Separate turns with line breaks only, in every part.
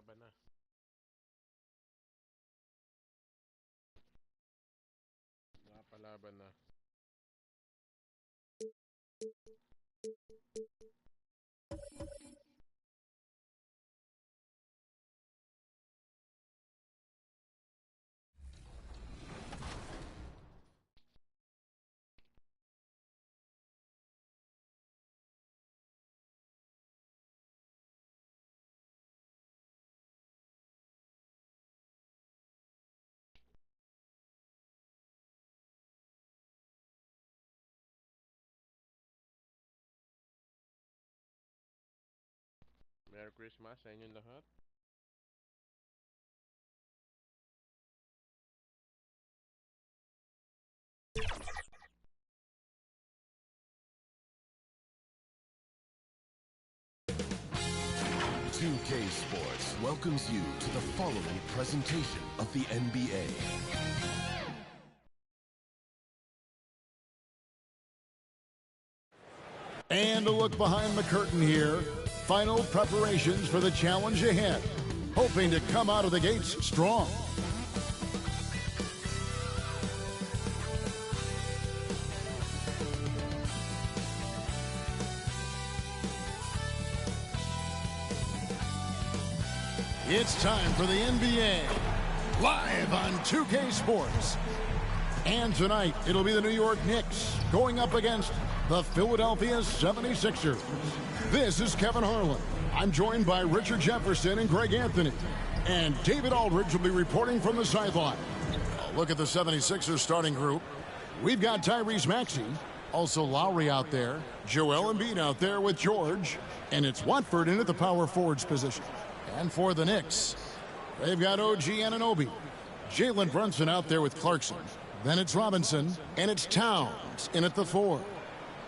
Napalaban na. Napalaban na. Merry Christmas sa inyong lahat.
K Sports welcomes you to the following presentation of the NBA.
And a look behind the curtain here. Final preparations for the challenge ahead. Hoping to come out of the gates strong. It's time for the NBA, live on 2K Sports. And tonight, it'll be the New York Knicks going up against the Philadelphia 76ers. This is Kevin Harlan. I'm joined by Richard Jefferson and Greg Anthony. And David Aldridge will be reporting from the sideline. A look at the 76ers starting group. We've got Tyrese Maxey, also Lowry out there, Joel Embiid out there with George, and it's Watford in at the power forwards position. And for the Knicks, they've got OG Anunoby, Jalen Brunson out there with Clarkson. Then it's Robinson, and it's Towns in at the 4.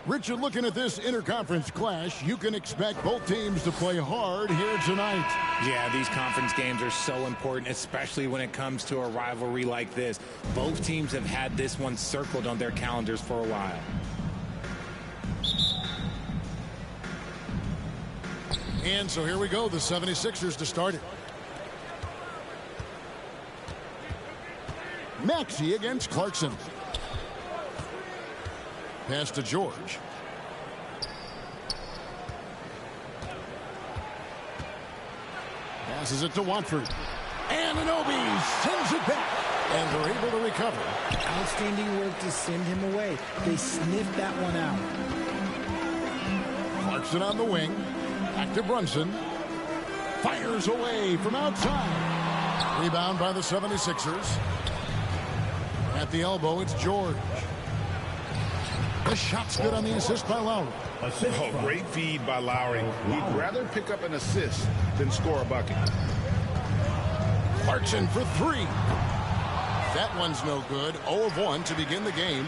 Richard, looking at this interconference clash, you can expect both teams to play hard here tonight.
Yeah, these conference games are so important, especially when it comes to a rivalry like this. Both teams have had this one circled on their calendars for a while.
And so here we go, the 76ers to start it. Maxey against Clarkson. Pass to George. Passes it to Watford. Anunoby sends it back. And they're able to recover.
Outstanding work to send him away. They sniffed that one out.
Clarkson on the wing. Back to Brunson. Fires away from outside. Rebound by the 76ers. At the elbow, it's George. The shot's good on the assist by Lowry.
Oh, great feed by Lowry. He'd rather pick up an assist than score a bucket.
Clarkson for 3. That one's no good. 0 of 1 to begin the game.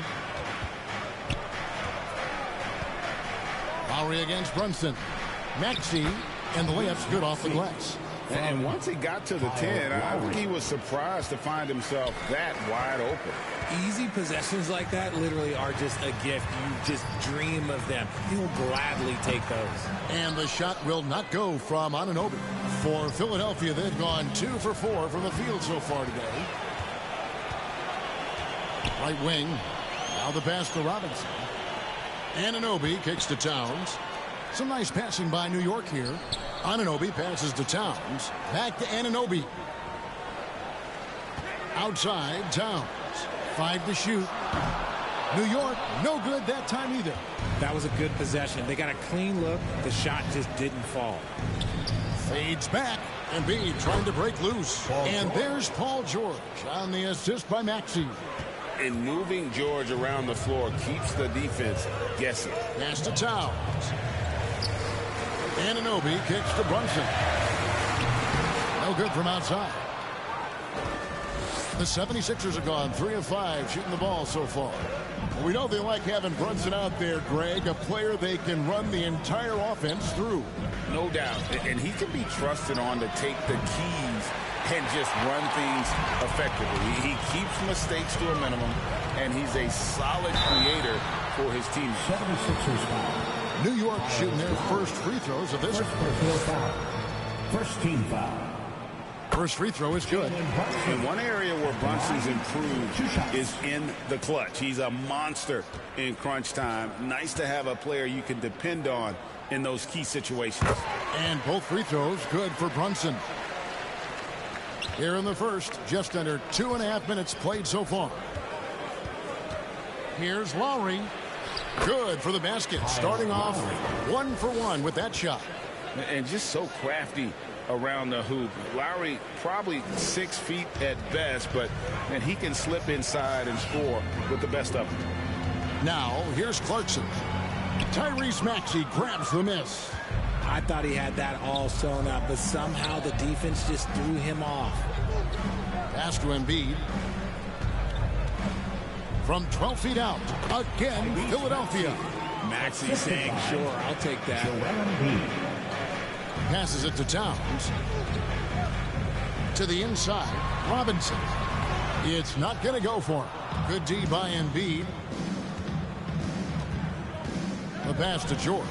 Lowry against Brunson. Maxey, and the layup's good off the glass.
And once he got to the 10, I think he was surprised to find himself that wide open.
Easy possessions like that literally are just a gift. You just dream of them. He'll gladly take those.
And the shot will not go from Anunoby. For Philadelphia, they've gone 2 for 4 from the field so far today. Right wing. Now the pass to Robinson. Anunoby kicks to Towns. Some nice passing by New York here. Anunoby passes to Towns. Back to Anunoby. Outside, Towns. 5 to shoot. New York, no good that time either.
That was a good possession. They got a clean look. The shot just didn't fall.
Fades back. Embiid trying to break loose. And there's Paul George on the assist by Maxey.
And moving George around the floor keeps the defense guessing.
Pass to Towns. Anunoby kicks to Brunson. No good from outside. The 76ers have gone 3 of 5 shooting the ball so far. We know they like having Brunson out there, Greg, a player they can run the entire offense through.
No doubt. And he can be trusted on to take the keys and just run things effectively. He keeps mistakes to a minimum, and he's a solid creator for his team.
76ers foul. New York shooting their first free throws of this.
First team foul.
First free throw is good.
And one area where Brunson's improved is in the clutch. He's a monster in crunch time. Nice to have a player you can depend on in those key situations.
And both free throws good for Brunson. Here in the first, just under 2.5 minutes played so far. Here's Lowry. Good for the basket. Starting off 1 for 1 with that shot.
And just so crafty around the hoop. Lowry probably 6 feet at best, but and he can slip inside and score with the best of them.
Now, here's Clarkson. Tyrese Maxey grabs the miss.
I thought he had that all sewn up, but somehow the defense just threw him off.
Pass to Embiid. From 12 feet out, again, Philadelphia.
Maxey saying, sure, I'll take that.
Passes it to Towns. To the inside, Robinson. It's not going to go for him. Good D by Embiid. The pass to George.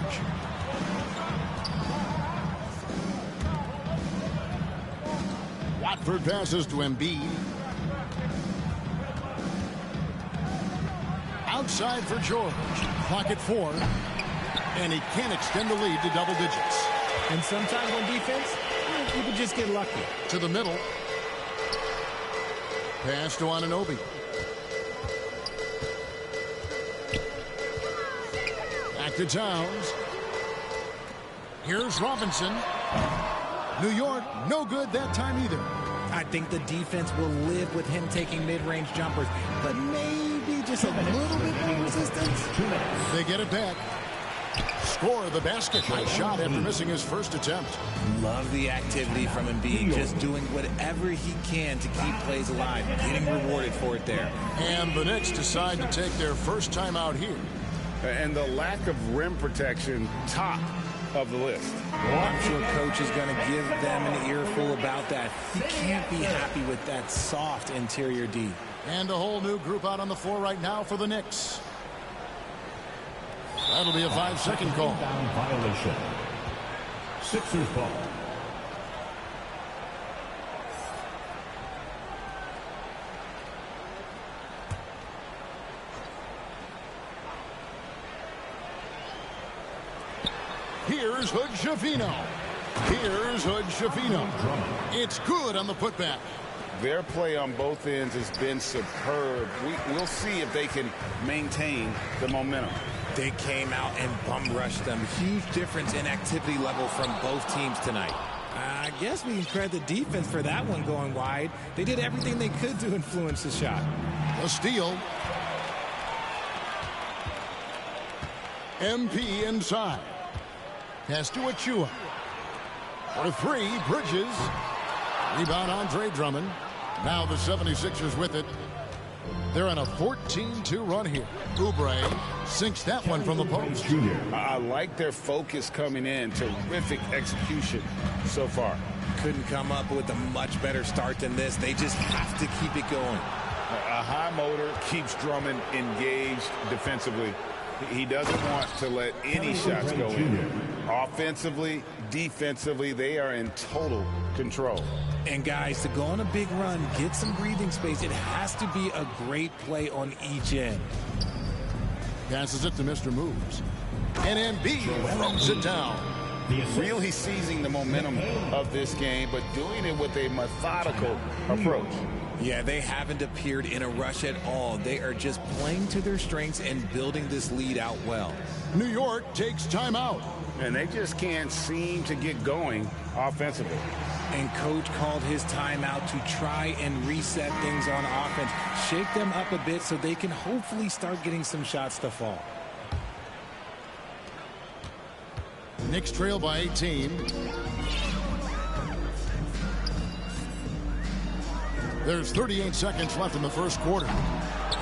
Watford passes to Embiid. Outside for George. Clock at 4. And he can't extend the lead to double digits.
And sometimes on defense, you can just get lucky.
To the middle. Pass to Anunoby. Back to Towns. Here's Robinson. New York, no good that time either.
I think the defense will live with him taking mid-range jumpers, but maybe just a little bit more resistance.
They get it back. Score the basket. Nice shot after missing his first attempt.
Love the activity from Embiid, just doing whatever he can to keep plays alive, getting rewarded for it there.
And the Knicks decide to take their first time out here.
And the lack of rim protection, top of the list.
I'm sure coach is going to give them an earful about that. He can't be happy with that soft interior D.
And a whole new group out on the floor right now for the Knicks. That'll be a 5-second call.
Down violation. Sixers ball.
Here's Hood Schifino. Here's Hood Schifino. It's good on the putback.
Their play on both ends has been superb. We'll see if they can maintain the momentum.
They came out and bum rushed them. Huge difference in activity level from both teams tonight.
I guess we can credit the defense for that one going wide. They did everything they could to influence the shot.
A steal. MP inside. Pass to Achua. For 3, Bridges. Rebound Andre Drummond. Now the 76ers with it. They're on a 14-2 run here. Oubre sinks that one from the post.
I like their focus coming in. Terrific execution so far.
Couldn't come up with a much better start than this. They just have to keep it going.
A high motor keeps Drummond engaged defensively. He doesn't want to let any shots go in. Offensively, defensively, they are in total control.
And guys, to go on a big run, get some breathing space, it has to be a great play on each end.
Passes it to Mr. Moves. And Embiid throws it down.
Really seizing the momentum of this game, but doing it with a methodical approach.
Yeah, they haven't appeared in a rush at all. They are just playing to their strengths and building this lead out well.
New York takes timeout.
And they just can't seem to get going offensively.
And coach called his timeout to try and reset things on offense. Shake them up a bit so they can hopefully start getting some shots to fall.
Knicks trail by 18. There's 38 seconds left in the first quarter.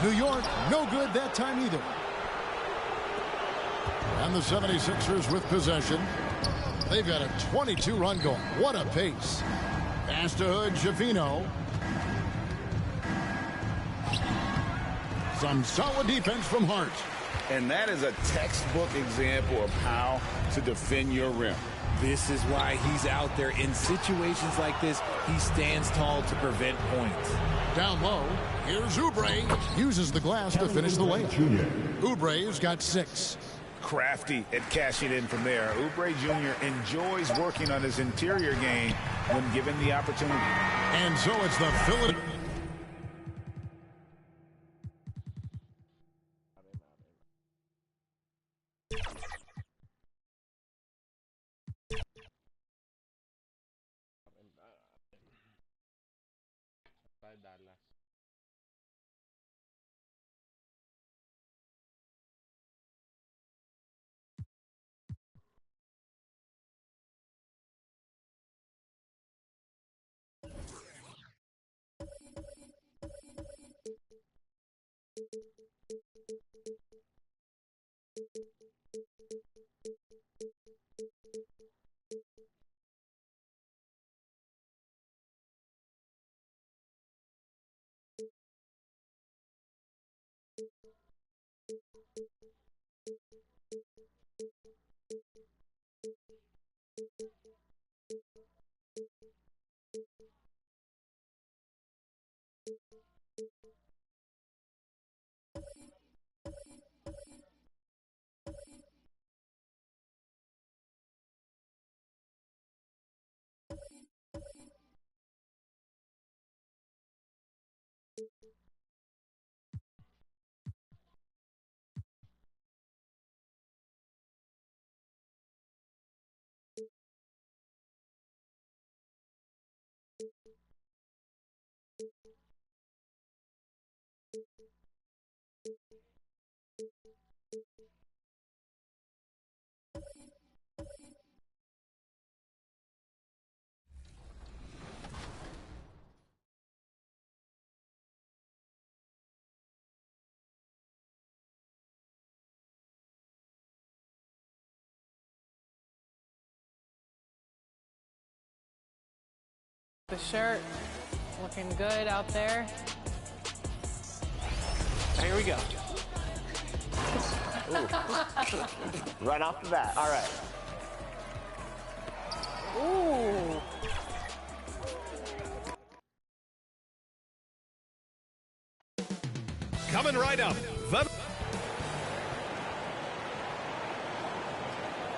New York, no good that time either. And the 76ers with possession. They've got a 22 run going. What a pace. Pass to Hood Schifino. Some solid defense from Hart.
And that is a textbook example of how to defend your rim.
This is why he's out there. In situations like this, he stands tall to prevent points.
Down low, here's Oubre. Uses the glass to finish the layup. Oubre's got 6.
Crafty at cashing in from there. Oubre Jr. enjoys working on his interior game when given the opportunity.
And so it's the Philadelphia.
Dallas.
The shirt looking good out there.
Here we go. Right off the bat. All right.
Ooh.
Coming right up.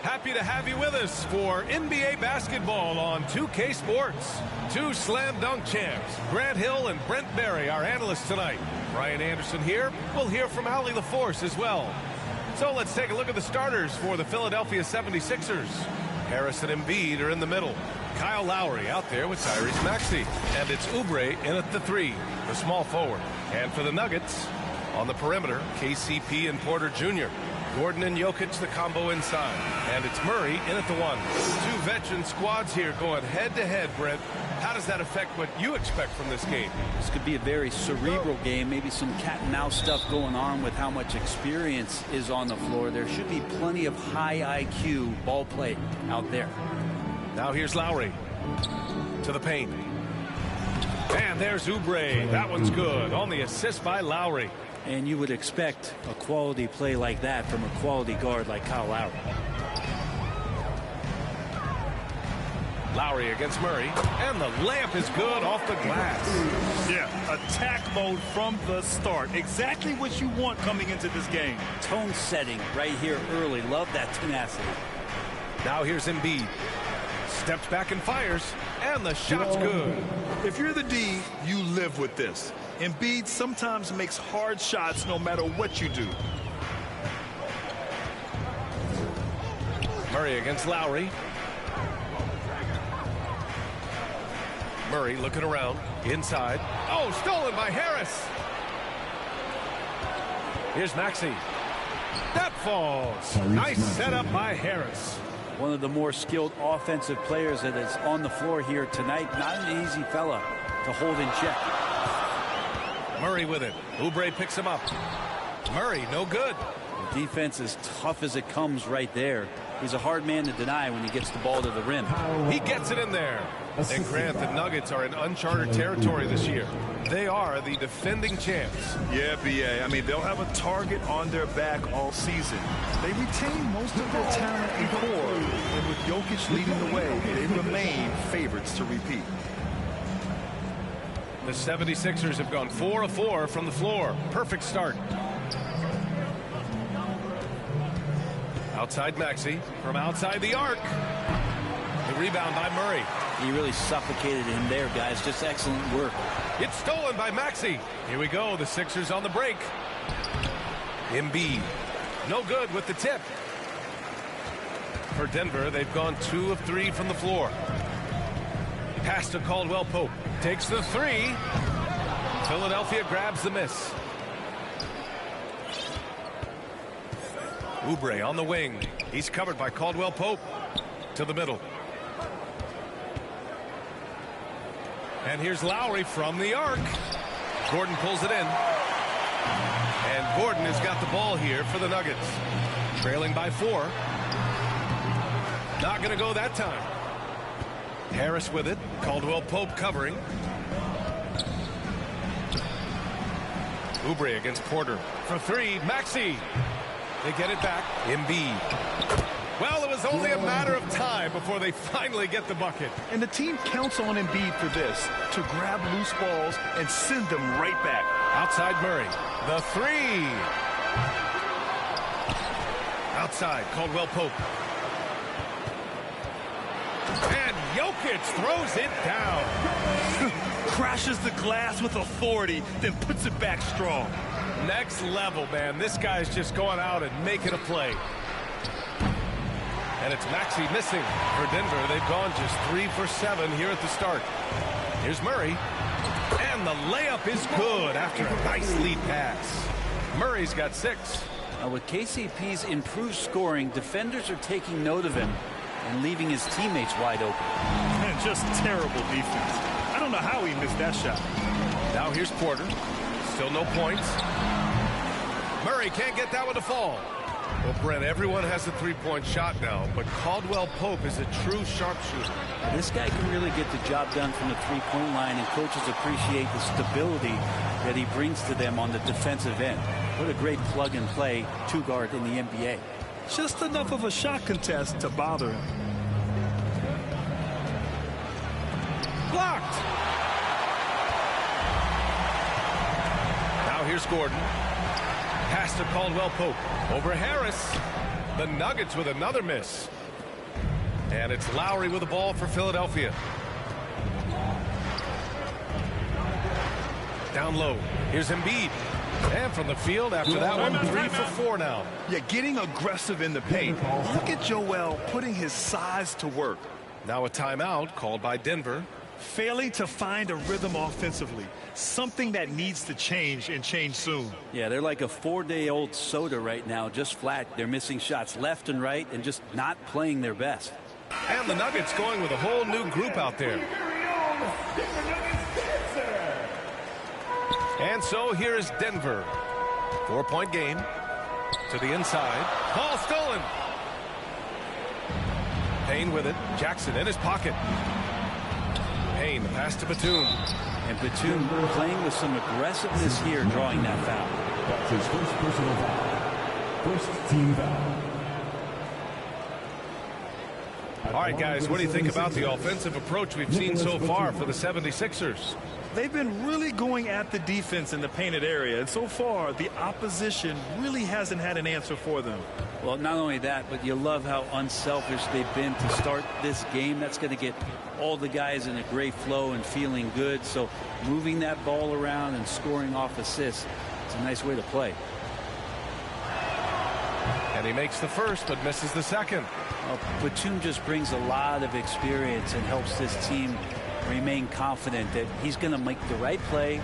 Happy to have you with us for NBA basketball on 2K Sports. 2 slam dunk champs, Grant Hill and Brent Barry, our analysts tonight. Brian Anderson here. We'll hear from Allie LaForce as well. So let's take a look at the starters for the Philadelphia 76ers. Harris and Embiid are in the middle. Kyle Lowry out there with Tyrese Maxey. And it's Oubre in at the 3, the small forward. And for the Nuggets, on the perimeter, KCP and Porter Jr. Gordon and Jokic, the combo inside. And it's Murray in at the 1. 2 veteran squads here going head-to-head, Brent. How does that affect what you expect from this game?
This could be a very cerebral game, maybe some cat-and-mouse stuff going on with how much experience is on the floor. There should be plenty of high IQ ball play out there.
Now here's Lowry to the paint. And there's Oubre. That one's good. On the assist by Lowry.
And you would expect a quality play like that from a quality guard like Kyle Lowry.
Lowry against Murray, and the layup is good off the glass.
Yeah, attack mode from the start. Exactly what you want coming into this game.
Tone setting right here early. Love that tenacity.
Now here's Embiid. Steps back and fires, and the shot's good.
If you're the D, you live with this. Embiid sometimes makes hard shots no matter what you do.
Murray against Lowry. Murray looking around, inside. Oh, stolen by Harris. Here's Maxey. That falls. Nice setup by Harris.
One of the more skilled offensive players that is on the floor here tonight. Not an easy fella to hold in check.
Murray with it. Oubre picks him up. Murray, no good.
The defense is tough as it comes right there. He's a hard man to deny when he gets the ball to the rim.
He gets it in there. And Grant, the Nuggets are in uncharted territory this year. They are the defending champs.
Yeah, BA. I mean, they'll have a target on their back all season. They retain most of their talent and core, and with Jokic leading the way, they remain favorites to repeat.
The 76ers have gone 4 of 4 from the floor. Perfect start. Outside Maxey from outside the arc. The rebound by Murray.
He really suffocated him there, guys. Just excellent work.
It's stolen by Maxey. Here we go. The Sixers on the break. Embiid. No good with the tip. For Denver, they've gone 2 of 3 from the floor. Pass to Caldwell Pope. Takes the 3. Philadelphia grabs the miss. Oubre on the wing. He's covered by Caldwell Pope. To the middle. And here's Lowry from the arc. Gordon pulls it in. And Gordon has got the ball here for the Nuggets. Trailing by 4. Not going to go that time. Harris with it. Caldwell Pope covering. Oubre against Porter. For 3. Maxey. They get it back. Embiid. Well, it was only a matter of time before they finally get the bucket.
And the team counts on Embiid for this, to grab loose balls and send them right back.
Outside Murray. The 3. Outside Caldwell Pope. And Jokic throws it down.
Crashes the glass with authority, then puts it back strong.
Next level, man. This guy's just going out and making a play. And it's Maxey missing for Denver. They've gone just 3 for 7 here at the start. Here's Murray. And the layup is good after a nice lead pass. Murray's got 6.
With KCP's improved scoring, defenders are taking note of him and leaving his teammates wide open.
And just terrible defense. I don't know how he missed that shot.
Now here's Porter. Still no points. Murray can't get that one to fall. Well, Brent, everyone has a three-point shot now, but Caldwell Pope is a true sharpshooter.
This guy can really get the job done from the three-point line, and coaches appreciate the stability that he brings to them on the defensive end. What a great plug-and-play two-guard in the NBA.
Just enough of a shot contest to bother him.
Blocked! Now here's Gordon. Pass to Caldwell Pope. Over Harris. The Nuggets with another miss. And it's Lowry with the ball for Philadelphia. Down low. Here's Embiid. And from the field after that one, 3 for 4 now.
Yeah, getting aggressive in the paint. Look at Joel putting his size to work.
Now a timeout called by Denver.
Failing to find a rhythm offensively. Something that needs to change and change soon.
Yeah, they're like a 4-day-old soda right now, just flat. They're missing shots left and right and just not playing their best.
And the Nuggets going with a whole new group out there. And so here is Denver. 4-point game. To the inside. Ball stolen. Payne with it. Jackson in his pocket. Payne, the pass to Batum.
And Batum playing with some aggressiveness here, drawing that foul.
That's his first personal foul. First team foul.
All right, guys, what do you think about the offensive approach we've seen so far for the 76ers?
They've been really going at the defense in the painted area, and so far the opposition really hasn't had an answer for them.
Well, not only that, but you love how unselfish they've been to start this game. That's going to get all the guys in a great flow and feeling good. So moving that ball around and scoring off assists, it's a nice way to play.
And he makes the first but misses the second.
Well, Batum just brings a lot of experience and helps this team remain confident that he's going to make the right play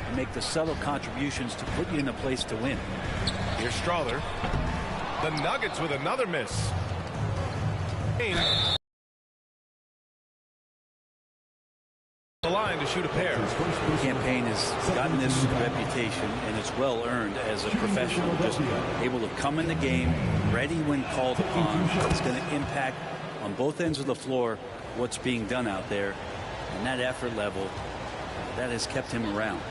and make the subtle contributions to put you in a place to win.
Here's Strawther. The Nuggets with another miss. the line to shoot a pair.
The campaign has gotten this reputation, and it's well earned as a professional. Just able to come in the game, ready when called upon. It's going to impact on both ends of the floor what's being done out there. And that effort level, that has kept him around.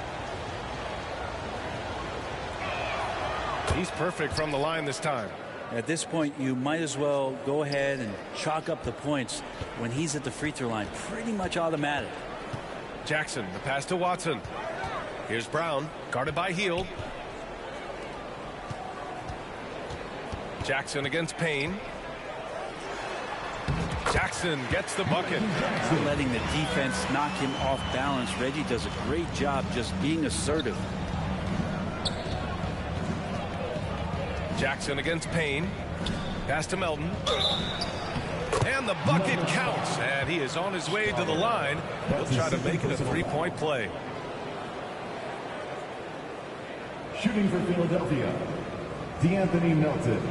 He's perfect from the line this time.
At this point, you might as well go ahead and chalk up the points when he's at the free throw line. Pretty much automatic.
Jackson, the pass to Watson. Here's Brown, guarded by Hield. Jackson against Payne. Jackson gets the bucket.
Not letting the defense knock him off balance. Reggie does a great job just being assertive.
Jackson against Payne. Pass to Melton. And the bucket counts. And he is on his way to the line. He'll try to make it a three-point play.
Shooting for Philadelphia, D'Anthony Melton.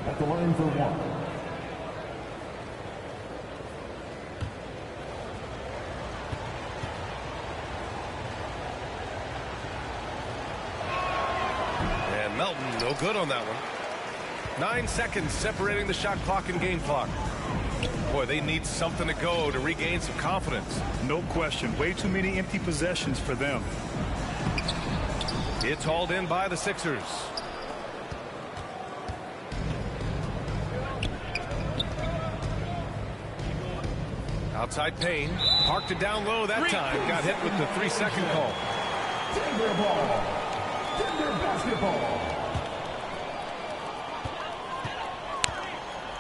At the line for one.
And Melton, no good on that one. 9 seconds separating the shot clock and game clock. Boy, they need something to go to regain some confidence.
No question. Way too many empty possessions for them.
It's hauled in by the Sixers. Outside Payne. Parked it down low that time. Got hit with the 3-second call.
Denver ball. Denver basketball.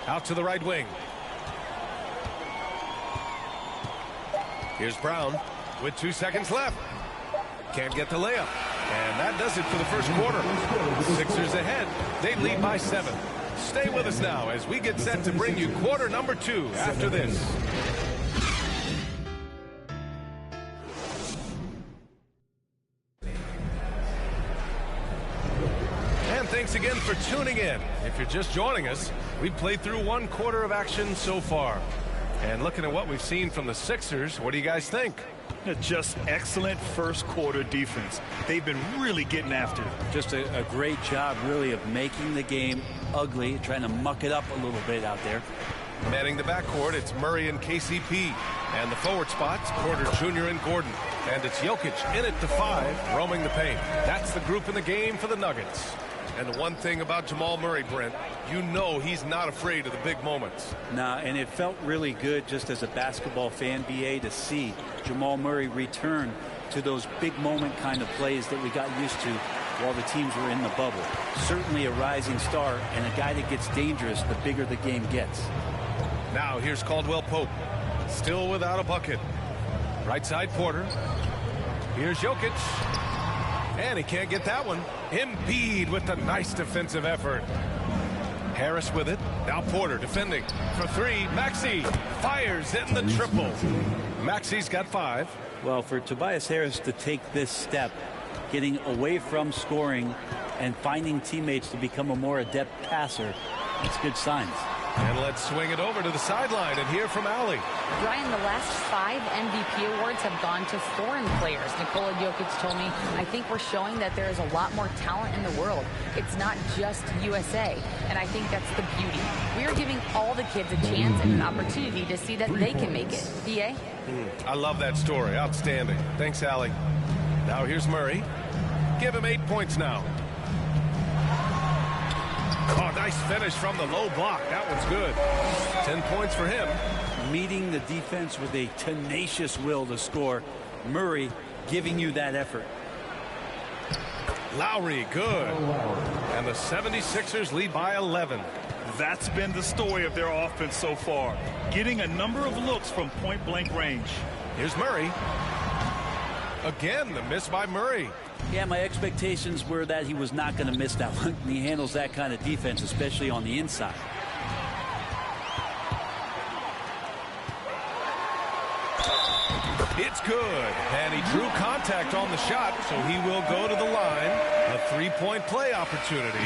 Out to the right wing. Here's Brown with 2 seconds left. Can't get the layup. And that does it for the first quarter. Sixers ahead. They lead by 7. Stay with us now as we get set to bring you quarter number 2 after this. And thanks again for tuning in. If you're just joining us, we've played through 1 quarter of action so far. And looking at what we've seen from the Sixers, what do you guys think?
Just excellent first quarter defense. They've been really getting after it.
Just a great job, really, of making the game ugly, trying to muck it up a little bit out there.
Manning the backcourt, it's Murray and KCP. And the forward spots, Porter Jr. and Gordon. And it's Jokic in at the 5, roaming the paint. That's the group in the game for the Nuggets. And the one thing about Jamal Murray, Brent, you know he's not afraid of the big moments.
Nah, and it felt really good just as a basketball fan, BA, to see Jamal Murray return to those big moment kind of plays that we got used to while the teams were in the bubble. Certainly a rising star and a guy that gets dangerous the bigger the game gets.
Now here's Caldwell Pope, still without a bucket. Right side Porter. Here's Jokic. And he can't get that one. Embiid with the nice defensive effort. Harris with it. Now Porter defending for 3. Maxey fires hitting the triple. Maxey's got 5.
Well, for Tobias Harris to take this step, getting away from scoring and finding teammates to become a more adept passer, that's good signs.
And let's swing it over to the sideline and hear from Allie.
Brian, the last 5 MVP awards have gone to foreign players. Nikola Jokic told me, I think we're showing that there is a lot more talent in the world. It's not just USA. And I think that's the beauty. We are giving all the kids a chance and an opportunity to see that they can make it. DA?
I love that story. Outstanding. Thanks, Allie. Now here's Murray. Give him 8 points now. Oh, nice finish from the low block. That one's good. 10 points for him.
Meeting the defense with a tenacious will to score. Murray giving you that effort.
Lowry, good. And the 76ers lead by 11.
That's been the story of their offense so far. Getting a number of looks from point-blank range.
Here's Murray. Again, the miss by Murray.
Yeah, my expectations were that he was not going to miss that one. He handles that kind of defense, especially on the inside.
It's good. And he drew contact on the shot, so he will go to the line. A 3-point play opportunity.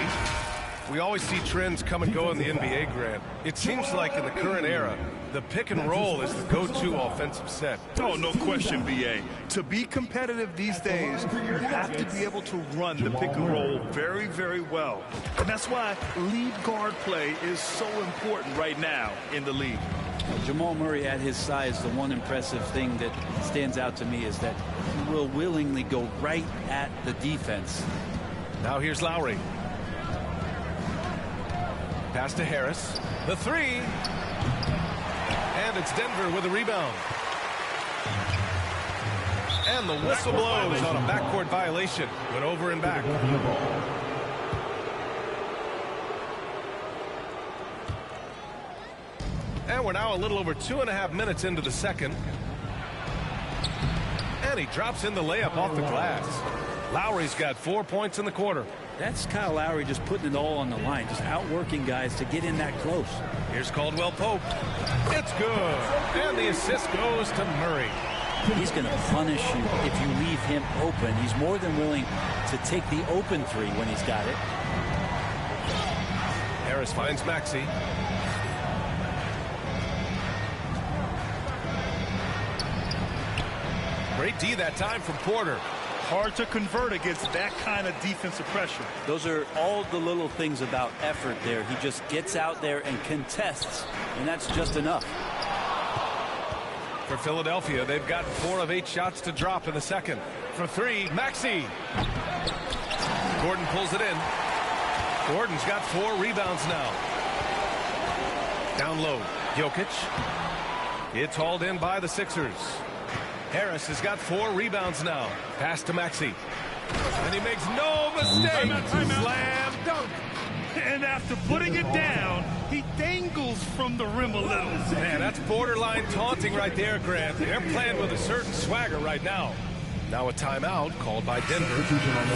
We always see trends come and go in the NBA, Grant. It seems like in the current era, the pick and roll is the go-to offensive set.
Oh, no question, BA. To be competitive these days, you have to be able to run the pick and roll very, very well. And that's why lead guard play is so important right now in the league.
Jamal Murray at his size, the one impressive thing that stands out to me is that he will willingly go right at the defense.
Now here's Lowry. Pass to Harris. The three. And it's Denver with a rebound. And the whistle blows on a backcourt violation. Went over and back. And we're now a little over 2.5 minutes into the second. And he drops in the layup off the glass. Lowry's got 4 points in the quarter.
That's Kyle Lowry just putting it all on the line, just outworking guys to get in that close.
Here's Caldwell Pope. It's good. And the assist goes to Murray.
He's going to punish you if you leave him open. He's more than willing to take the open three when he's got it.
Harris finds Maxey. Great D that time from Porter.
Hard to convert against that kind of defensive pressure.
Those are all the little things about effort there. He just gets out there and contests, and that's just enough.
For Philadelphia, they've got 4 of 8 shots to drop in the second. For 3, Maxey. Gordon pulls it in. Gordon's got 4 rebounds now. Down low, Jokic. It's hauled in by the Sixers. Harris has got 4 rebounds now. Pass to Maxey. And he makes no mistake. Slam dunk.
And after putting it down, he dangles from the rim a little.
Man, that's borderline taunting right there, Grant. They're playing with a certain swagger right now. Now a timeout called by Denver.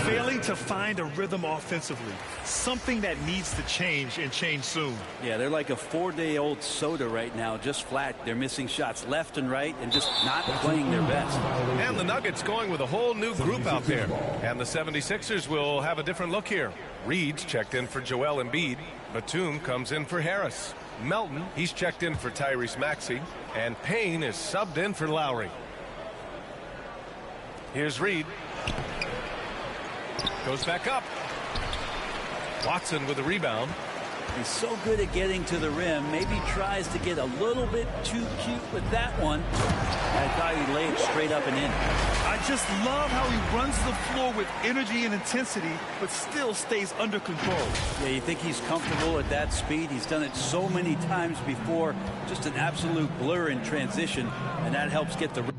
Failing to find a rhythm offensively. Something that needs to change and change soon.
Yeah, they're like a 4-day-old soda right now, just flat. They're missing shots left and right and just not playing their best.
And the Nuggets going with a whole new group out there. And the 76ers will have a different look here. Reed's checked in for Joel Embiid. Batum comes in for Harris. Melton, he's checked in for Tyrese Maxey. And Payne is subbed in for Lowry. Here's Reed. Goes back up. Watson with the rebound.
He's so good at getting to the rim. Maybe tries to get a little bit too cute with that one. I thought he'd lay it straight up and in.
I just love how he runs the floor with energy and intensity, but still stays under control.
Yeah, you think he's comfortable at that speed? He's done it so many times before. Just an absolute blur in transition, and that helps get the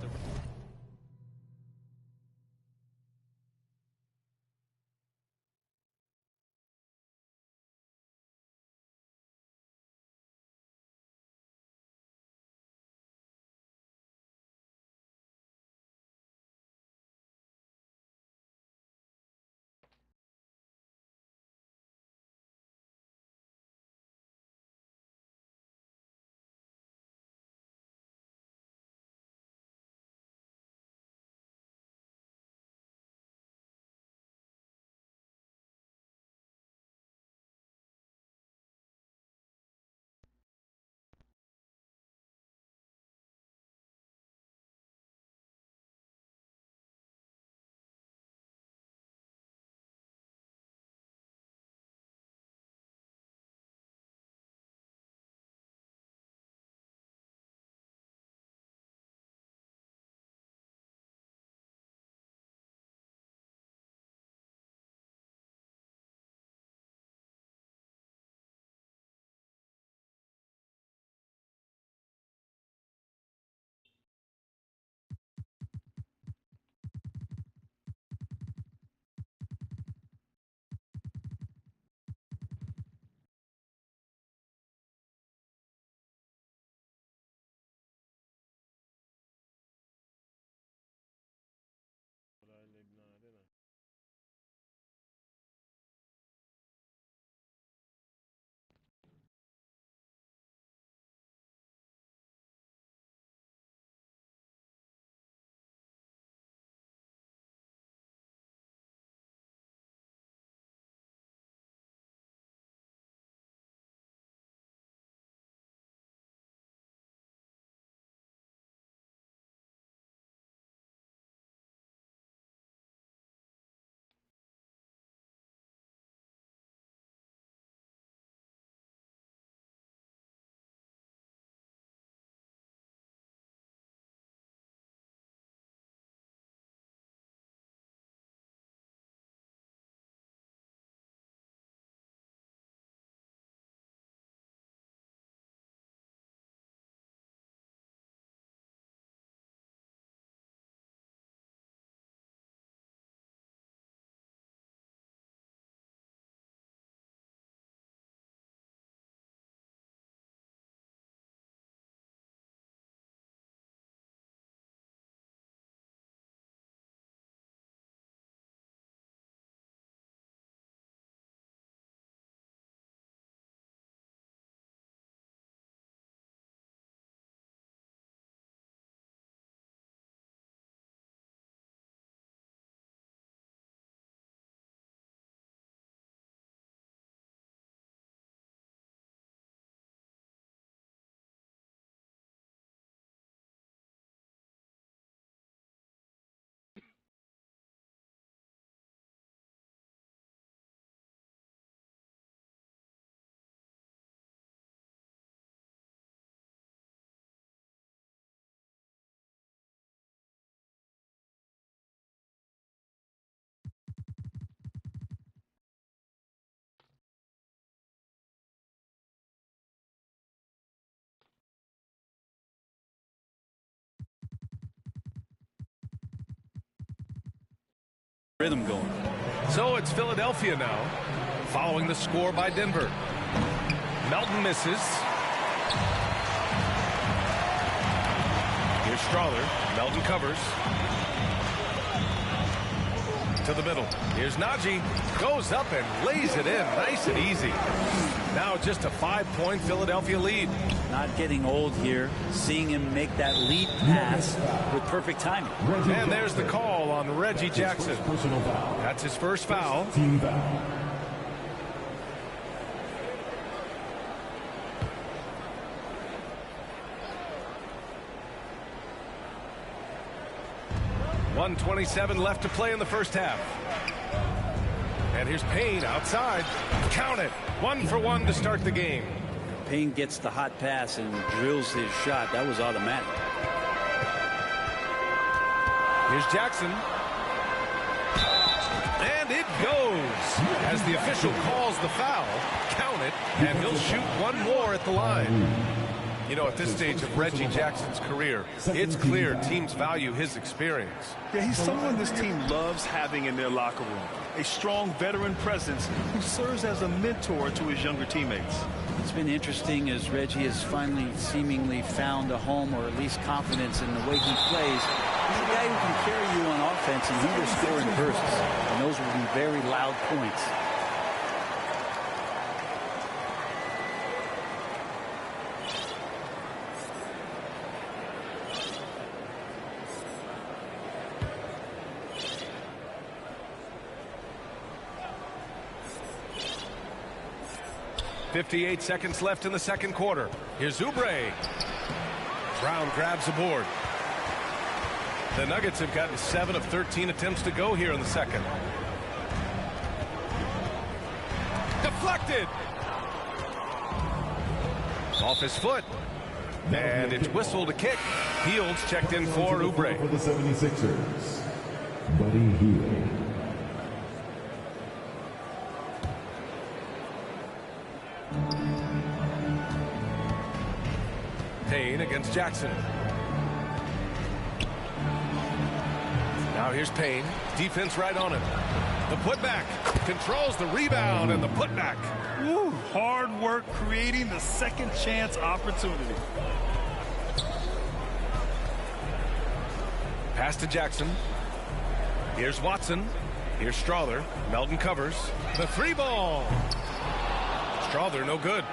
rhythm going.
So it's Philadelphia now, following the score by Denver. Melton misses. Here's Strother. Melton covers. To the middle. Here's Najee. Goes up and lays it in. Nice and easy. Now just a 5-point Philadelphia lead.
Not getting old here. Seeing him make that lead pass with perfect timing.
And there's the call on Reggie Jackson. That's his first foul.
Team foul.
.127 left to play in the first half. And here's Payne outside. Count it. 1 for 1 to start the game.
Payne gets the hot pass and drills his shot. That was automatic.
Here's Jackson. And it goes. As the official calls the foul, count it, and he'll shoot one more at the line. You know, at this stage of Reggie Jackson's career, it's clear teams value his experience.
Yeah, he's someone this team loves having in their locker room. A strong veteran presence who serves as a mentor to his younger teammates.
It's been interesting as Reggie has finally seemingly found a home, or at least confidence in the way he plays. He's a guy who can carry you on offense, and he will score in bursts. And those will be very loud points.
.58 seconds left in the second quarter. Here's Oubre. Brown grabs the board. The Nuggets have gotten 7 of 13 attempts to go here in the second. Deflected. Off his foot. And it's whistled a kick. Fields checked in for Oubre.
For the 76ers, Buddy Hield.
Payne against Jackson. Now here's Payne. Defense right on him. The putback. Controls the rebound and the putback.
Woo, hard work creating the second chance opportunity.
Pass to Jackson. Here's Watson. Here's Strother. Melton covers. The 3-ball. Strother no good.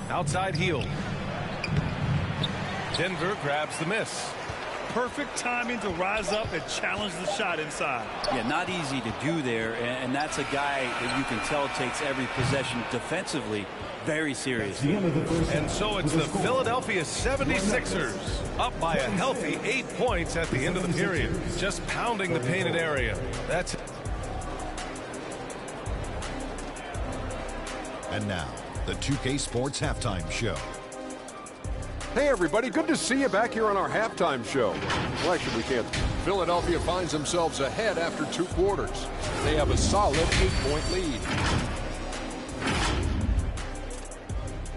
Outside Hield. Denver grabs the miss.
Perfect timing to rise up and challenge the shot inside.
Yeah, not easy to do there, and that's a guy that you can tell takes every possession defensively very seriously.
And so it's the Philadelphia 76ers up by a healthy 8 points at the end of the period. Just pounding the painted area. That's it.
And now, the 2K Sports Halftime Show.
Hey everybody, good to see you back here on our halftime show. Well, actually we can't. Philadelphia finds themselves ahead after 2 quarters. They have a solid 8-point lead.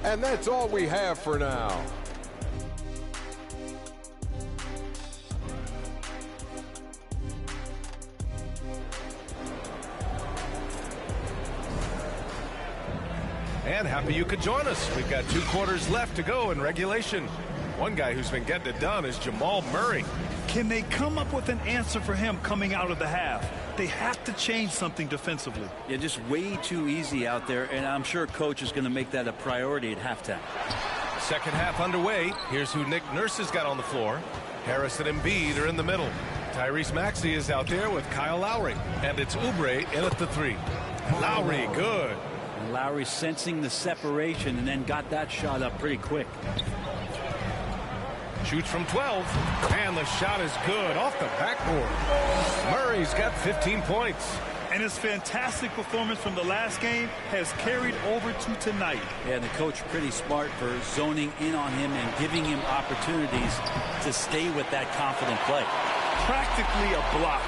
And that's all we have for now.
And happy you could join us. We've got 2 quarters left to go in regulation. One guy who's been getting it done is Jamal Murray.
Can they come up with an answer for him coming out of the half? They have to change something defensively.
Yeah, just way too easy out there, and I'm sure coach is going to make that a priority at halftime.
Second half underway. Here's who Nick Nurse has got on the floor. Harris and Embiid are in the middle. Tyrese Maxey is out there with Kyle Lowry. And it's Oubre in at the 3. Lowry, good.
And Lowry sensing the separation and then got that shot up pretty quick.
Shoots from 12. And the shot is good off the backboard. Murray's got 15 points.
And his fantastic performance from the last game has carried over to tonight.
Yeah, and the coach pretty smart for zoning in on him and giving him opportunities to stay with that confident play.
Practically a block.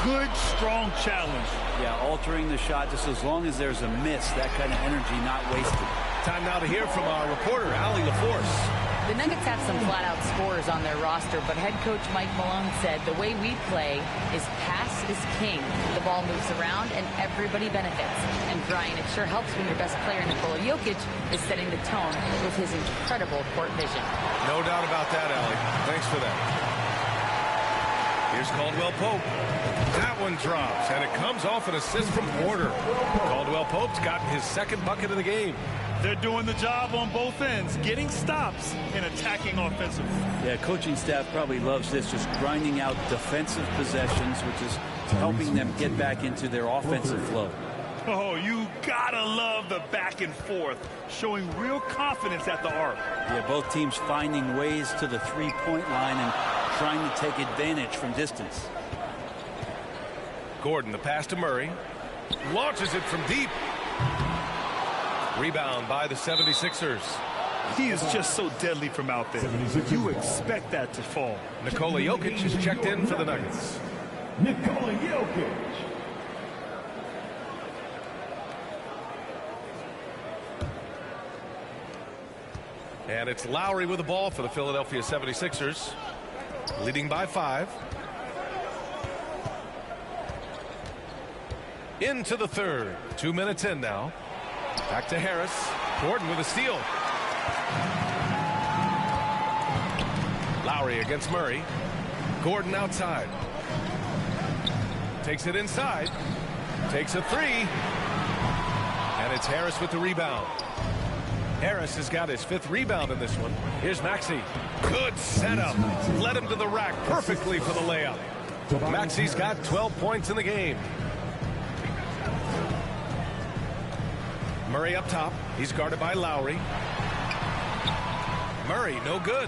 Good, strong challenge.
Yeah, altering the shot just as long as there's a miss, that kind of energy not wasted.
Time now to hear from our reporter, Allie LaForce.
The Nuggets have some flat-out scorers on their roster, but head coach Mike Malone said the way we play is pass is king. The ball moves around and everybody benefits. And Brian, it sure helps when your best player, Nikola Jokic, is setting the tone with his incredible court vision.
No doubt about that, Allie. Thanks for that. Here's Caldwell Pope. That one drops, and it comes off an assist from Porter. Caldwell Pope's gotten his second bucket of the game.
They're doing the job on both ends, getting stops and attacking offensively.
Yeah, coaching staff probably loves this, just grinding out defensive possessions, which is helping them get back into their offensive flow.
Oh, you gotta love the back and forth, showing real confidence at the arc.
Yeah, both teams finding ways to the three-point line and trying to take advantage from distance.
Gordon, the pass to Murray. Launches it from deep. Rebound by the 76ers.
He is just so deadly from out there. You expect that to fall.
Nikola Jokic is checked in for the Nuggets.
Nikola Jokic.
And it's Lowry with the ball for the Philadelphia 76ers. Leading by 5. Into the third. 2 minutes in now. Back to Harris. Gordon with a steal. Lowry against Murray. Gordon outside. Takes it inside. Takes a three. And it's Harris with the rebound. Harris has got his 5th rebound in this one. Here's Maxey. Good setup. Led him to the rack perfectly for the layup. Maxey's got 12 points in the game. Murray up top. He's guarded by Lowry. Murray, no good.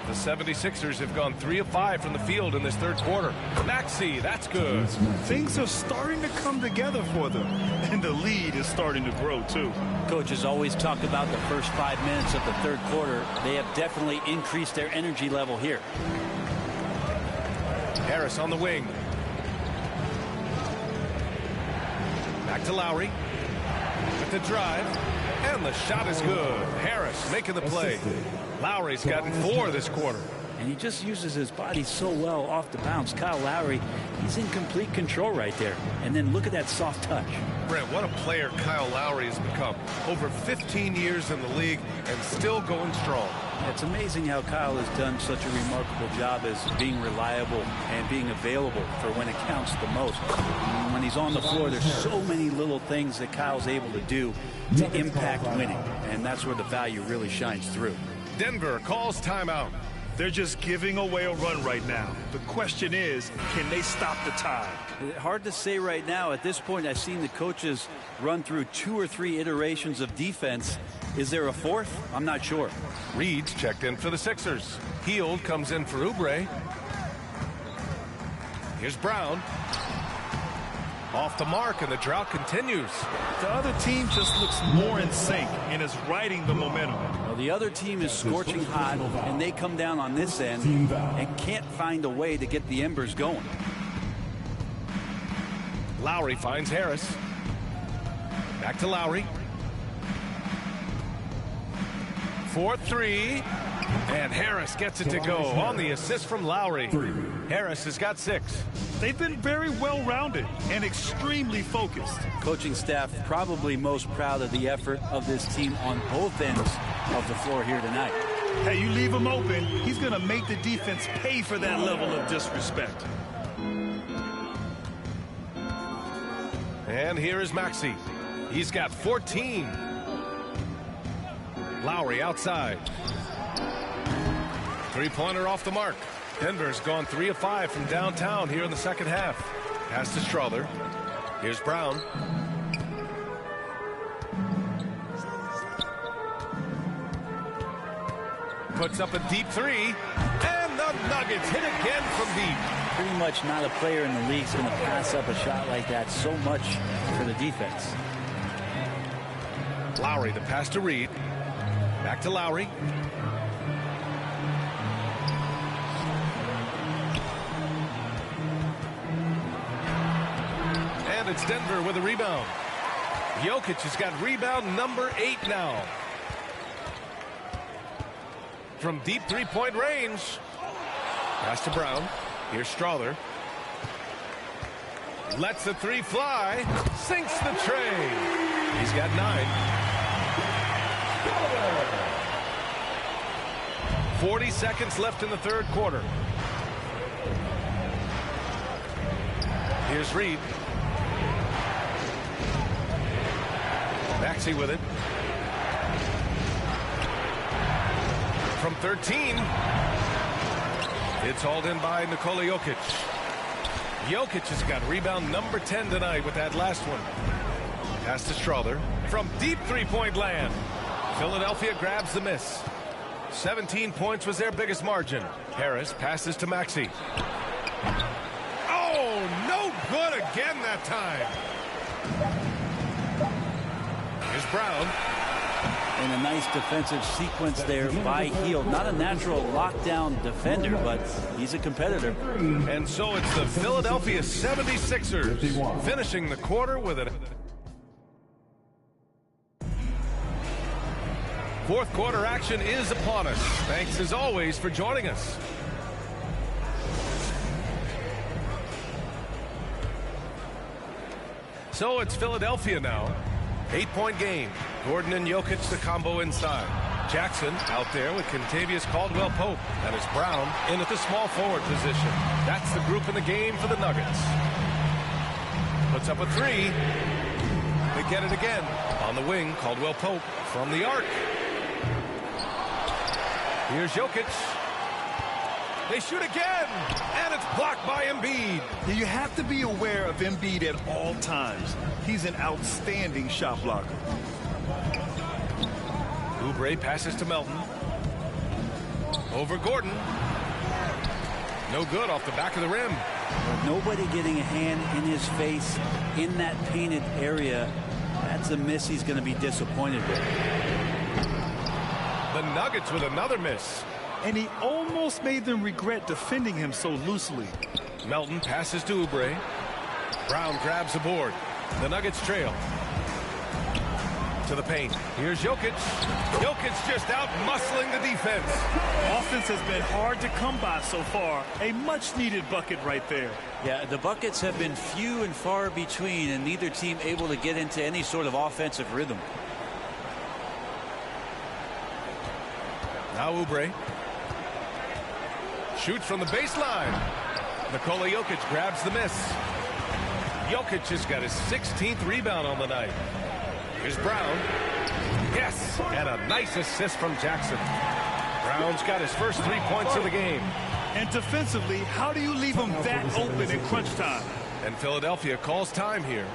The 76ers have gone 3 of 5 from the field in this third quarter. Maxey, that's good.
Things are starting to come together for them, and the lead is starting to grow, too.
Coaches always talk about the first 5 minutes of the third quarter. They have definitely increased their energy level here.
Harris on the wing. Back to Lowry. With the drive. And the shot is good. Harris making the play. Lowry's gotten 4 this quarter.
And he just uses his body so well off the bounce. Kyle Lowry, he's in complete control right there. And then look at that soft touch.
Brent, what a player Kyle Lowry has become. Over 15 years in the league and still going strong.
It's amazing how Kyle has done such a remarkable job as being reliable and being available for when it counts the most. And when he's on the floor, there's so many little things that Kyle's able to do to impact winning. And that's where the value really shines through.
Denver calls timeout.
They're just giving away a run right now. The question is, can they stop the tide?
Hard to say right now. At this point, I've seen the coaches run through 2 or 3 iterations of defense. Is there a 4th? I'm not sure.
Reed's checked in for the Sixers. Hield comes in for Oubre. Here's Brown. Off the mark, and the drought continues.
The other team just looks more in sync and is riding the momentum.
Well, the other team is scorching hot, and they come down on this end and can't find a way to get the embers going.
Lowry finds Harris. Back to Lowry. 4-3. And Harris gets it to go on the assist from Lowry. Harris has got 6.
They've been very well-rounded and extremely focused.
Coaching staff probably most proud of the effort of this team on both ends of the floor here tonight.
Hey, you leave him open, he's going to make the defense pay for that level of disrespect.
And here is Maxey. He's got 14. Lowry outside. 3-pointer off the mark. Denver's gone 3 of 5 from downtown here in the second half. Pass to Strother. Here's Brown. Puts up a deep 3. And the Nuggets hit again from deep.
Pretty much not a player in the league is going to pass up a shot like that so much for the defense.
Lowry, the pass to Reed. Back to Lowry. And it's Denver with a rebound. Jokic has got rebound number 8 now. from deep three-point range. Pass to Brown. Here's Strother. Lets the three fly. Sinks the tray. He's got 9. 40 seconds left in the third quarter. Here's Reed. Maxey with it. From 13. It's hauled in by Nikola Jokic. Jokic has got rebound number 10 tonight with that last one. Pass to Strother. From deep three-point land. Philadelphia grabs the miss. 17 points was their biggest margin. Harris passes to Maxey. Oh, no good again that time. Here's Brown.
And a nice defensive sequence there by Hield. Not a natural lockdown defender, but he's a competitor.
And so it's the Philadelphia 76ers finishing the quarter with it. Fourth quarter action is upon us. Thanks as always for joining us. So it's Philadelphia now. 8-point game. Gordon and Jokic the combo inside. Jackson out there with Kentavious Caldwell-Pope. And it's Brown in at the small forward position. That's the group in the game for the Nuggets. Puts up a three. They get it again. On the wing, Caldwell-Pope from the arc. Here's Jokic. They shoot again, and it's blocked by Embiid.
You have to be aware of Embiid at all times. He's an outstanding shot blocker.
Oubre passes to Melton. Over Gordon. No good off the back of the rim.
Nobody getting a hand in his face in that painted area. That's a miss he's going to be disappointed with.
The Nuggets with another miss.
And he almost made them regret defending him so loosely.
Melton passes to Oubre. Brown grabs the board. The Nuggets trail. To the paint. Here's Jokic. Jokic just out muscling the defense.
Offense has been hard to come by so far. A much-needed bucket right there.
Yeah, the buckets have been few and far between, and neither team able to get into any sort of offensive rhythm.
Now Oubre. Shoots from the baseline. Nikola Jokic grabs the miss. Jokic has got his 16th rebound on the night. Here's Brown. Yes, and a nice assist from Jackson. Brown's got his first 3 points of the game.
And defensively, how do you leave him that open in crunch time?
And Philadelphia calls time here.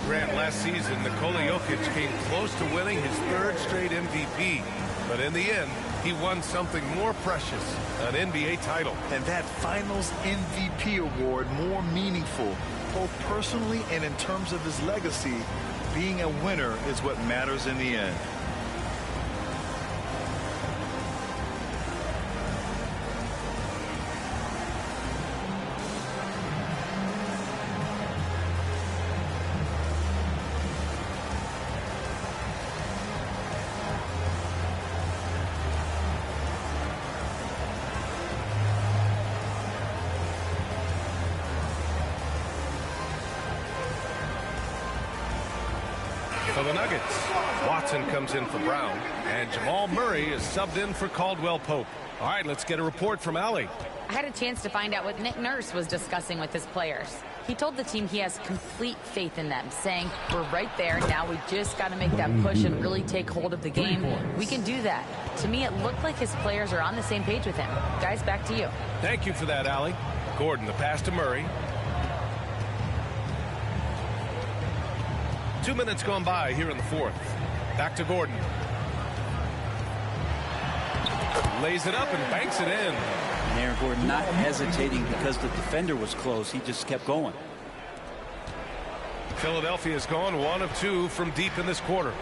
Grant, last season, Nikola Jokic came close to winning his 3rd straight MVP. But in the end, he won something more precious, an NBA title.
And that Finals MVP award more meaningful, both personally and in terms of his legacy. Being a winner is what matters in the end.
For the Nuggets, Watson comes in for Brown, and Jamal Murray is subbed in for Caldwell-Pope. All right, let's get a report from Allie.
I had a chance to find out what Nick Nurse was discussing with his players. He told the team he has complete faith in them, saying, we're right there, now we just got to make that push and really take hold of the game. We can do that. To me, it looked like his players are on the same page with him. Guys, back to you.
Thank you for that, Allie. Gordon, the pass to Murray. 2 minutes gone by here in the fourth. Back to Gordon. Lays it up and banks it in.
And Aaron Gordon not hesitating because the defender was close. He just kept going.
Philadelphia has gone 1 of 2 from deep in this quarter.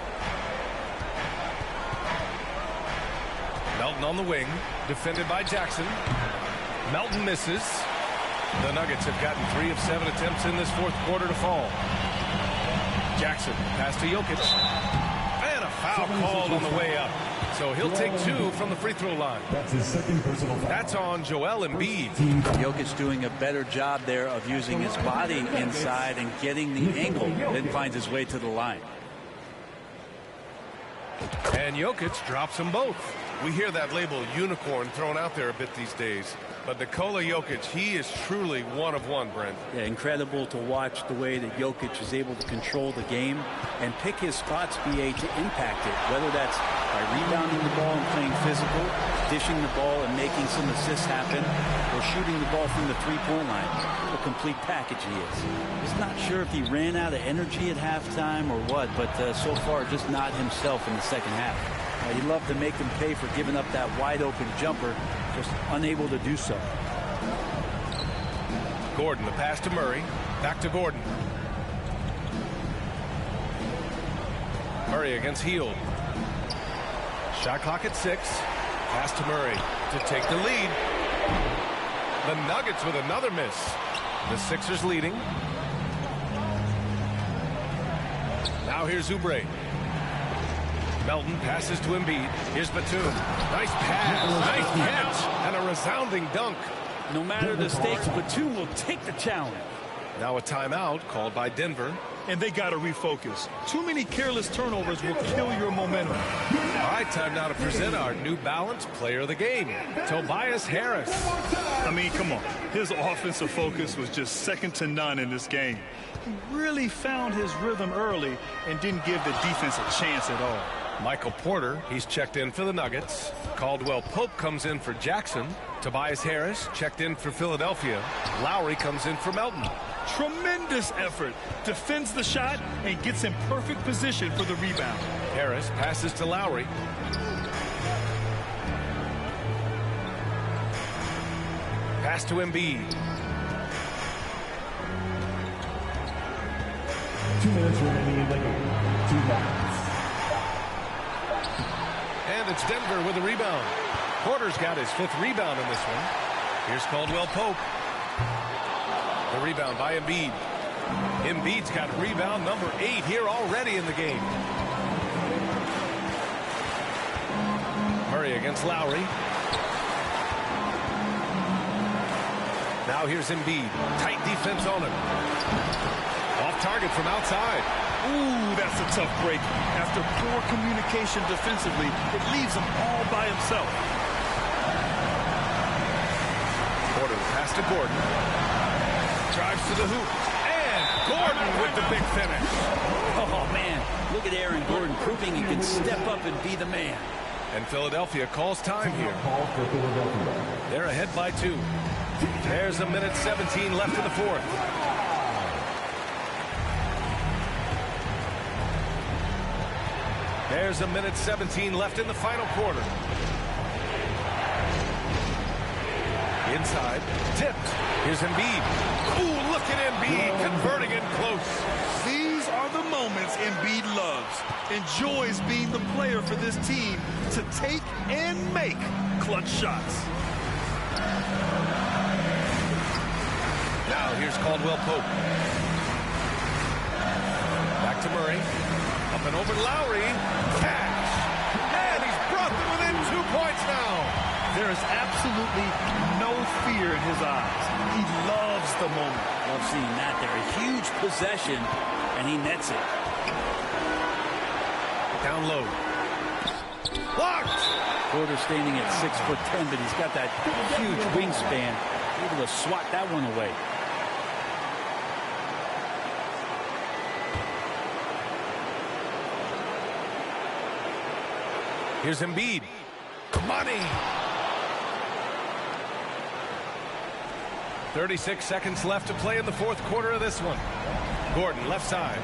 Melton on the wing. Defended by Jackson. Melton misses. The Nuggets have gotten 3 of 7 attempts in this fourth quarter to fall. Jackson, pass to Jokic. And a Foul called on the way up. So he'll take 2 from the free throw line.
That's his second personal foul.
That's on Joel Embiid.
Jokic doing a better job there of using his body inside and getting the angle, then finds his way to the line.
And Jokic drops them both. We hear that label unicorn thrown out there a bit these days. But Nikola Jokic, he is truly one of one, Brent.
Yeah, incredible to watch the way that Jokic is able to control the game and pick his spots, BA, to impact it, whether that's by rebounding the ball and playing physical, dishing the ball and making some assists happen, or shooting the ball from the three-point line. What a complete package he is. Just not sure if he ran out of energy at halftime or what, but so far just not himself in the second half. He'd love to make them pay for giving up that wide-open jumper, just unable to do so.
Gordon, the pass to Murray. Back to Gordon. Murray against Hield. Shot clock at 6. Pass to Murray to take the lead. The Nuggets with another miss. The Sixers leading. Now here's Oubre. Melton passes to Embiid. Here's Batum. Nice pass. Nice catch. And a resounding dunk.
No matter the stakes, Batum will take the challenge.
Now a timeout called by Denver.
And they got to refocus. Too many careless turnovers will kill your momentum.
All right, time now to present our New Balance Player of the Game, Tobias Harris.
I mean, come on. His offensive focus was just second to none in this game. He really found his rhythm early and didn't give the defense a chance at all.
Michael Porter, he's checked in for the Nuggets. Caldwell Pope comes in for Jackson. Tobias Harris checked in for Philadelphia. Lowry comes in for Melton.
Tremendous effort. Defends the shot and gets in perfect position for the rebound.
Harris passes to Lowry. Pass to Embiid.
2 minutes remaining in the game. 2 minutes.
And it's Denver with a rebound. Porter's got his 5th rebound in this one. Here's Caldwell Pope. The rebound by Embiid. Embiid's got rebound number 8 here already in the game. Murray against Lowry. Now here's Embiid. Tight defense on him. Off target from outside.
Ooh, that's a tough break. After poor communication defensively, it leaves him all by himself.
Porter pass to Gordon. Drives to the hoop. And Gordon with the big finish.
Oh, man. Look at Aaron Gordon proving he can step up and be the man.
And Philadelphia calls time here. They're ahead by 2. There's 1:17 left in the 4th. There's 1:17 left in the final quarter. Inside, tipped. Here's Embiid. Ooh, look at Embiid converting it close.
These are the moments Embiid loves. Enjoys being the player for this team to take and make clutch shots.
Now here's Caldwell Pope. Back to Murray. Up and over to Lowry. Cash. And he's brought them within 2 points now.
There is absolutely no fear in his eyes. He loves the moment.
Love seeing that there. A huge possession, and he nets it.
Down low. Blocked.
Porter standing at 6'10", but he's got that huge wingspan. Able to swat that one away.
Here's Embiid. Money. 36 seconds left to play in the 4th quarter of this one. Gordon, left side.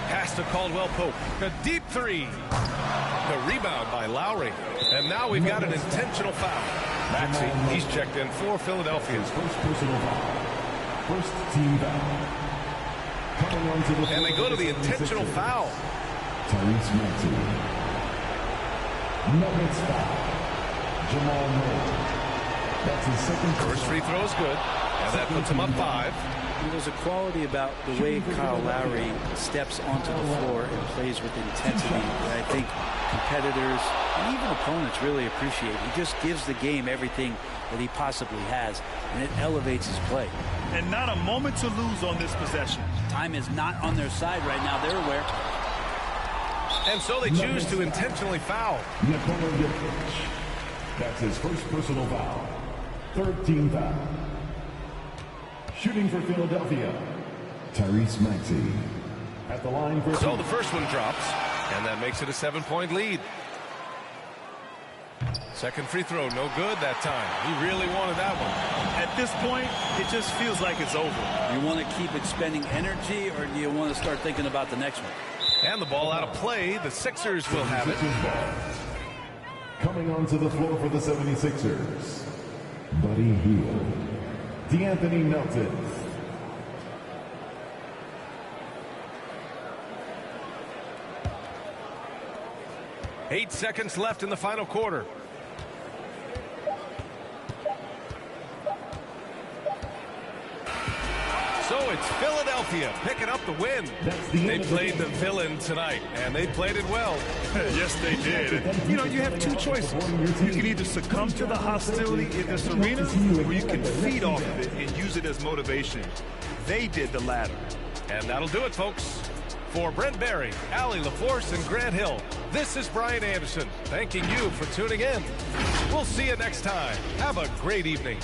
Pass to Caldwell Pope. A deep 3. The rebound by Lowry. And now we've got an intentional foul. Maxey, he's checked in for Philadelphia.
First personal foul. First team foul. Coming onto the
And they go to the intentional foul.
Tyrese Maxey. Nuggets foul. Jamal Murray. That's his second.
First free throw is good. And that puts him up 5.
There's a quality about the way Kyle Lowry steps onto the floor and plays with intensity that I think competitors and even opponents really appreciate. He just gives the game everything that he possibly has, and it elevates his play.
And not a moment to lose on this possession.
Time is not on their side right now. They're aware.
And so they choose to intentionally foul.
That's his first personal foul. Third team foul. Shooting for Philadelphia, Tyrese Maxey. At the line for...
So the first one drops, and that makes it a 7-point lead. Second free throw, no good that time. He really wanted that one.
At this point, it just feels like it's over.
You want to keep expending energy, or do you want to start thinking about the next one?
And the ball out of play. The Sixers will have it.
Coming onto the floor for the 76ers, Buddy Hield, D'Anthony Melton.
Eight seconds left in the final quarter. So it's Philadelphia picking up the win. They played the villain tonight, and they played it well.
Yes, they did. You know, you have two choices. You can either succumb to the hostility in this arena, or you can feed off of it and use it as motivation. They did the latter.
And that'll do it, folks. For Brent Barry, Allie LaForce, and Grant Hill, this is Brian Anderson, thanking you for tuning in. We'll see you next time. Have a great evening.